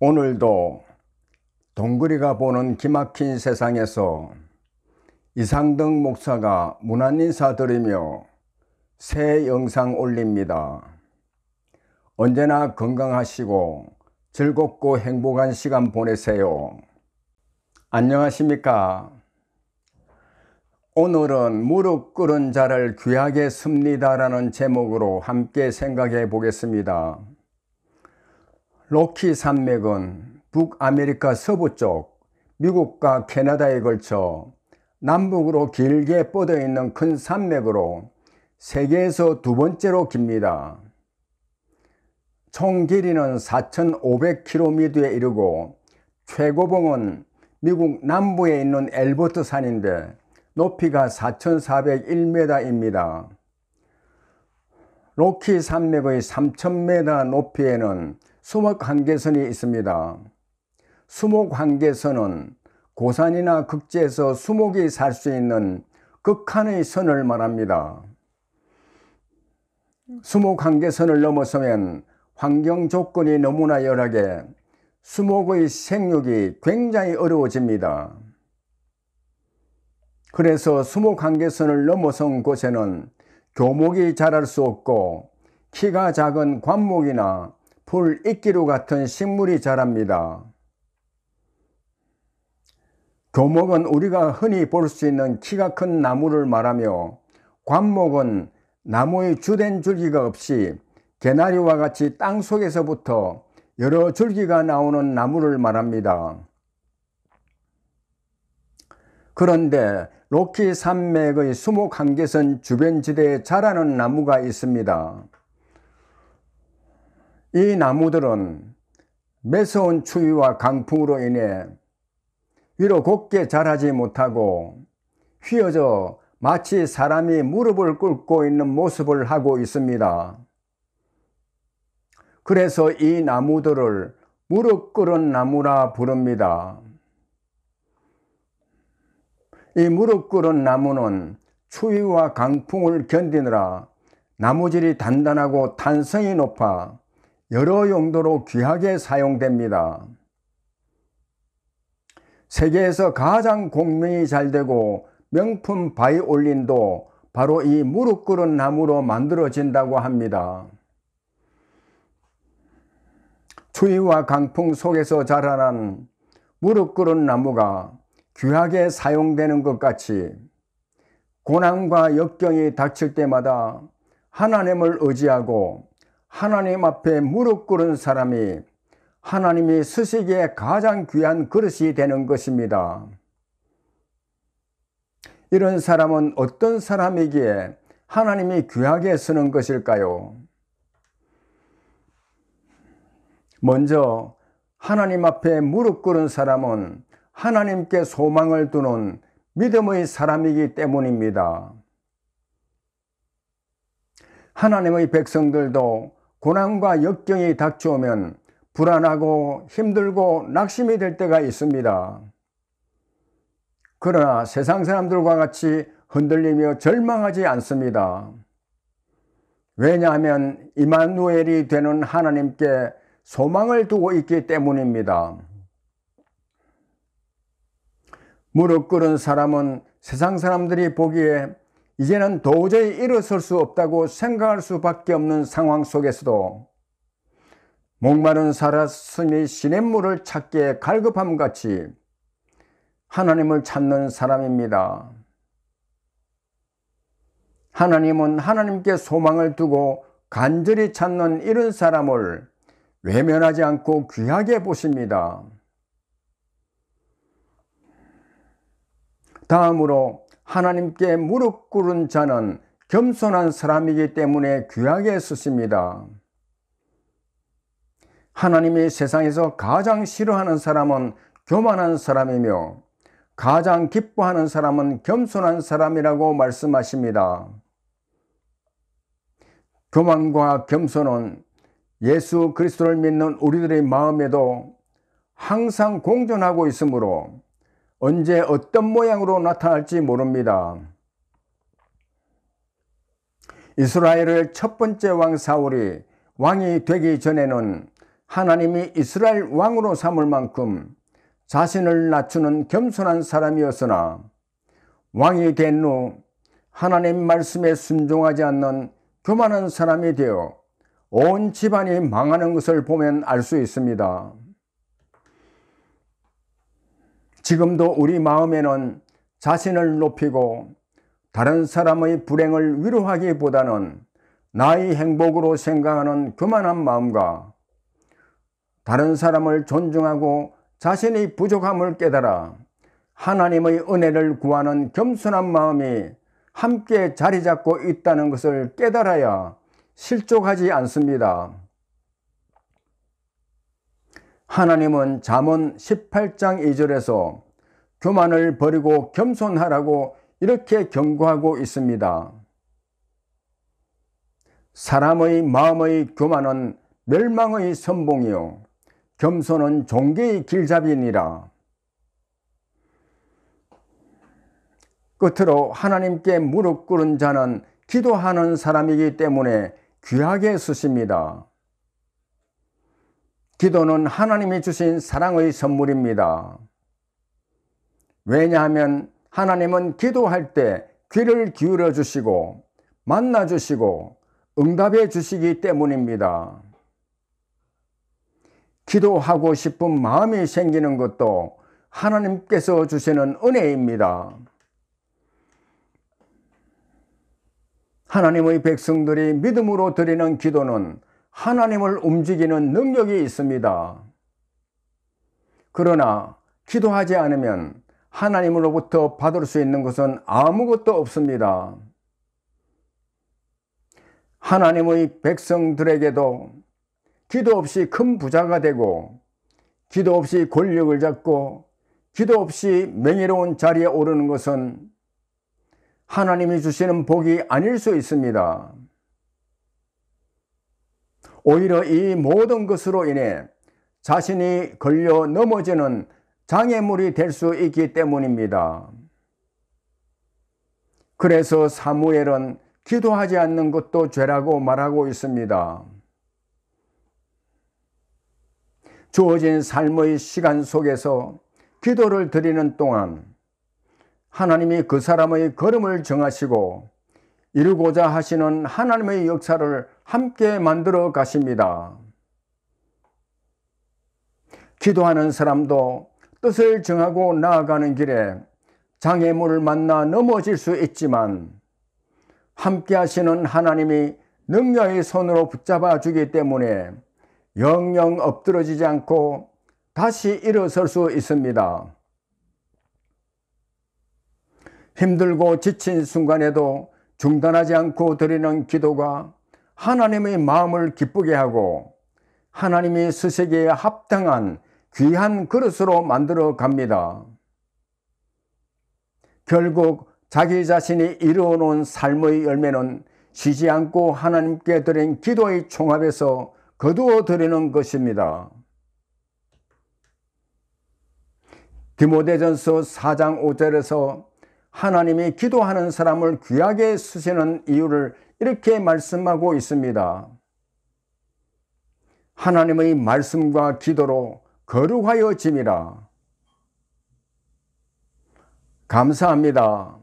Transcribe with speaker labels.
Speaker 1: 오늘도 동그리가 보는 기막힌 세상에서 이상덕 목사가 문안 인사드리며 새 영상 올립니다. 언제나 건강하시고 즐겁고 행복한 시간 보내세요. 안녕하십니까? 오늘은 무릎 꿇은 자를 귀하게 씁니다라는 제목으로 함께 생각해 보겠습니다. 로키 산맥은 북아메리카 서부 쪽 미국과 캐나다에 걸쳐 남북으로 길게 뻗어 있는 큰 산맥으로 세계에서 두 번째로 깁니다. 총 길이는 4,500km에 이르고 최고봉은 미국 남부에 있는 엘버트 산인데 높이가 4,401m입니다. 로키 산맥의 3,000m 높이에는 수목한계선이 있습니다. 수목한계선은 고산이나 극지에서 수목이 살 수 있는 극한의 선을 말합니다. 수목한계선을 넘어서면 환경 조건이 너무나 열악해 수목의 생육이 굉장히 어려워집니다. 그래서 수목한계선을 넘어선 곳에는 교목이 자랄 수 없고 키가 작은 관목이나 풀이끼류 같은 식물이 자랍니다. 교목은 우리가 흔히 볼 수 있는 키가 큰 나무를 말하며 관목은 나무의 주된 줄기가 없이 개나리와 같이 땅 속에서부터 여러 줄기가 나오는 나무를 말합니다. 그런데 로키 산맥의 수목한계선 주변 지대에 자라는 나무가 있습니다. 이 나무들은 매서운 추위와 강풍으로 인해 위로 곧게 자라지 못하고 휘어져 마치 사람이 무릎을 꿇고 있는 모습을 하고 있습니다. 그래서 이 나무들을 무릎 꿇은 나무라 부릅니다. 이 무릎 꿇은 나무는 추위와 강풍을 견디느라 나무질이 단단하고 탄성이 높아 여러 용도로 귀하게 사용됩니다. 세계에서 가장 공명이 잘 되고 명품 바이올린도 바로 이 무릎 꿇은 나무로 만들어진다고 합니다. 추위와 강풍 속에서 자라난 무릎 꿇은 나무가 귀하게 사용되는 것 같이 고난과 역경이 닥칠 때마다 하나님을 의지하고 하나님 앞에 무릎 꿇은 사람이 하나님이 쓰시기에 가장 귀한 그릇이 되는 것입니다. 이런 사람은 어떤 사람이기에 하나님이 귀하게 쓰는 것일까요? 먼저 하나님 앞에 무릎 꿇은 사람은 하나님께 소망을 두는 믿음의 사람이기 때문입니다. 하나님의 백성들도 고난과 역경이 닥쳐오면 불안하고 힘들고 낙심이 될 때가 있습니다. 그러나 세상 사람들과 같이 흔들리며 절망하지 않습니다. 왜냐하면 임마누엘이 되는 하나님께 소망을 두고 있기 때문입니다. 무릎 꿇은 사람은 세상 사람들이 보기에 이제는 도저히 일어설 수 없다고 생각할 수밖에 없는 상황 속에서도 목마른 사슴이 시냇물을 찾기에 갈급함같이 하나님을 찾는 사람입니다. 하나님은 하나님께 소망을 두고 간절히 찾는 이런 사람을 외면하지 않고 귀하게 보십니다. 다음으로 하나님께 무릎 꿇은 자는 겸손한 사람이기 때문에 귀하게 쓰십니다. 하나님이 세상에서 가장 싫어하는 사람은 교만한 사람이며 가장 기뻐하는 사람은 겸손한 사람이라고 말씀하십니다. 교만과 겸손은 예수 그리스도를 믿는 우리들의 마음에도 항상 공존하고 있으므로 언제 어떤 모양으로 나타날지 모릅니다. 이스라엘의 첫 번째 왕 사울이 왕이 되기 전에는 하나님이 이스라엘 왕으로 삼을 만큼 자신을 낮추는 겸손한 사람이었으나 왕이 된 후 하나님 말씀에 순종하지 않는 교만한 사람이 되어 온 집안이 망하는 것을 보면 알 수 있습니다. 지금도 우리 마음에는 자신을 높이고 다른 사람의 불행을 위로하기보다는 나의 행복으로 생각하는 교만한 마음과 다른 사람을 존중하고 자신의 부족함을 깨달아 하나님의 은혜를 구하는 겸손한 마음이 함께 자리 잡고 있다는 것을 깨달아야 실족하지 않습니다. 하나님은 잠언 18장 2절에서 교만을 버리고 겸손하라고 이렇게 경고하고 있습니다. 사람의 마음의 교만은 멸망의 선봉이요 겸손은 종기의 길잡이니라. 끝으로 하나님께 무릎 꿇은 자는 기도하는 사람이기 때문에 귀하게 쓰십니다. 기도는 하나님이 주신 사랑의 선물입니다. 왜냐하면 하나님은 기도할 때 귀를 기울여 주시고 만나 주시고 응답해 주시기 때문입니다. 기도하고 싶은 마음이 생기는 것도 하나님께서 주시는 은혜입니다. 하나님의 백성들이 믿음으로 드리는 기도는 하나님을 움직이는 능력이 있습니다. 그러나 기도하지 않으면 하나님으로부터 받을 수 있는 것은 아무것도 없습니다. 하나님의 백성들에게도 기도 없이 큰 부자가 되고 기도 없이 권력을 잡고 기도 없이 명예로운 자리에 오르는 것은 하나님이 주시는 복이 아닐 수 있습니다. 오히려 이 모든 것으로 인해 자신이 걸려 넘어지는 장애물이 될 수 있기 때문입니다. 그래서 사무엘은 기도하지 않는 것도 죄라고 말하고 있습니다. 주어진 삶의 시간 속에서 기도를 드리는 동안 하나님이 그 사람의 걸음을 정하시고 이루고자 하시는 하나님의 역사를 함께 만들어 가십니다. 기도하는 사람도 뜻을 정하고 나아가는 길에 장애물을 만나 넘어질 수 있지만 함께 하시는 하나님이 능력의 손으로 붙잡아 주기 때문에 영영 엎드러지지 않고 다시 일어설 수 있습니다. 힘들고 지친 순간에도 중단하지 않고 드리는 기도가 하나님의 마음을 기쁘게 하고 하나님이 쓰시기에 합당한 귀한 그릇으로 만들어 갑니다. 결국 자기 자신이 이루어 놓은 삶의 열매는 쉬지 않고 하나님께 드린 기도의 총합에서 거두어 드리는 것입니다. 디모데전서 4장 5절에서 하나님이 기도하는 사람을 귀하게 쓰시는 이유를 이렇게 말씀하고 있습니다. 하나님의 말씀과 기도로 거룩하여짐이라. 감사합니다.